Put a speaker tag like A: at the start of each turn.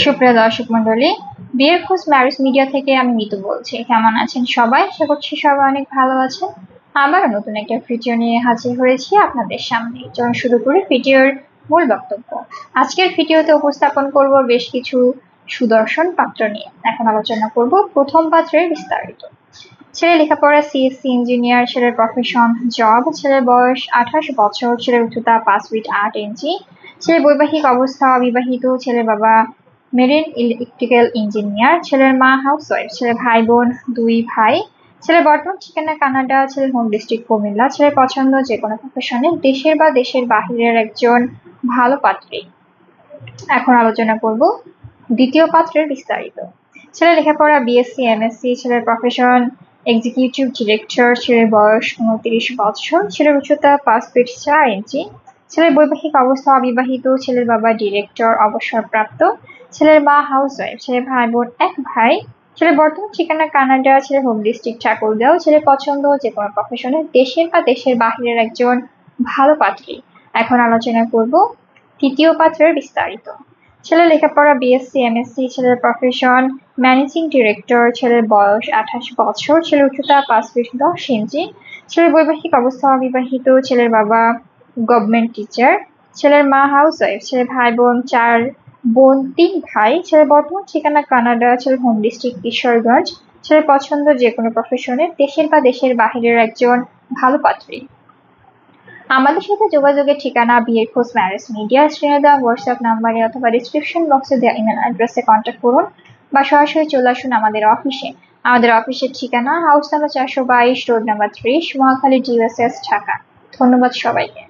A: সুপ্রিয় দর্শক মন্ডলী, বিয়ের খোঁজ ম্যারেজ মিডিয়া থেকে আমি মিতু বলছি। কেমন আছেন সবাই? আশা করছি সবাই অনেক ভালো আছেন। আবার নতুন একটা ভিডিও নিয়ে হাজির হয়েছি আপনাদের সামনে। চলুন শুরু করি ভিডিওর মূল বক্তব্য। আজকের ভিডিওতে উপস্থাপন করব বেশ কিছু সুদর্শন পাত্র নিয়ে। এখন আলোচনা করব প্রথম পাত্রের বিস্তারিত। ছেলে লেখাপড়া সিএসসি ইঞ্জিনিয়ার, ছেলের প্রফেশন জব, ছেলের বয়স 28 বছর, ছেলের উচ্চতা 5 ফিট 8 ইঞ্চি, ছেলের বৈবাহিক অবস্থা অবিবাহিত, ছেলের বাবা মেরিন ইলেকট্রিক্যাল ইঞ্জিনিয়ার, ছেলের মা হাউসওয়াইফ, ছেলের ভাই বোন 2 ভাই, ছেলের বর্তমান ঠিকানা কানাডা, ছেলের হোম ডিস্ট্রিক্ট কুমিল্লা, ছেলের পছন্দ যে কোনো প্রফেশনে দেশের বা দেশের বাহিরের একজন ভালো পাত্রী। এখন আলোচনা করব দ্বিতীয় পাত্রের বিস্তারিত। ছেলের লেখাপড়া বিএসসি এমএসসি, ছেলের প্রফেশন এক্সিকিউটিভ ডিরেক্টর, ছেলের বয়স 29 বছর, ছেলের উচ্চতা 5 ফিট 4 ইঞ্চি, ছেলের বৈবাহিক অবস্থা অবিবাহিত, ছেলের বাবা ডিরেক্টর অবসরপ্রাপ্ত, ছেলের মা হাউসওয়াইফ, ছেলের ভাই বোন 1 ভাই, ছেলের বর্তমান ঠিকানা কানাডা, ছেলের হোম ডিস্ট্রিক্ট ঠাকুরগাঁও, ছেলের পছন্দ যে কোনো প্রফেশনে দেশের বা দেশের বাহিরের একজন ভালো পাত্রী। এখন আলোচনা করব তৃতীয় পাত্রের বিস্তারিত। ছেলের লেখাপড়া বিএসসি এমএসসি, ছেলের প্রফেশন ম্যানেজিং ডিরেক্টর, ছেলের বয়স 28 বছর, ছেলের উচ্চতা 5 ফিট 10 ইঞ্চি, ছেলের বৈবাহিক অবস্থা অবিবাহিত, ছেলের বাবা গভর্নমেন্ট টিচার, ছেলের মা হাউসওয়াইফ, ছেলের ভাই বোন 4 বোন 3 ভাই, ছেলের বর্তমান ঠিকানা কানাডা, ছেলের হোম ডিস্ট্রিক্ট কিশোরগঞ্জ, ছেলের পছন্দ যে কোনো প্রফেশনে দেশের বা দেশের বাহিরের একজন ভালো পাত্রী। আমাদের সাথে যোগাযোগের ঠিকানা বিয়ের খোঁজ ম্যারেজ মিডিয়া, স্ক্রিনে দেওয়া হোয়াটসঅ্যাপ নাম্বারে অথবা ডিসক্রিপশন বক্সে দেওয়া ইমেল অ্যাড্রেসে কন্ট্যাক্ট করুন বা সরাসরি চলে আসুন আমাদের অফিসে। আমাদের অফিসের ঠিকানা house number 422, road number 30, Mohakhali, ডিওএসএস, Dhaka. ধন্যবাদ সবাইকে।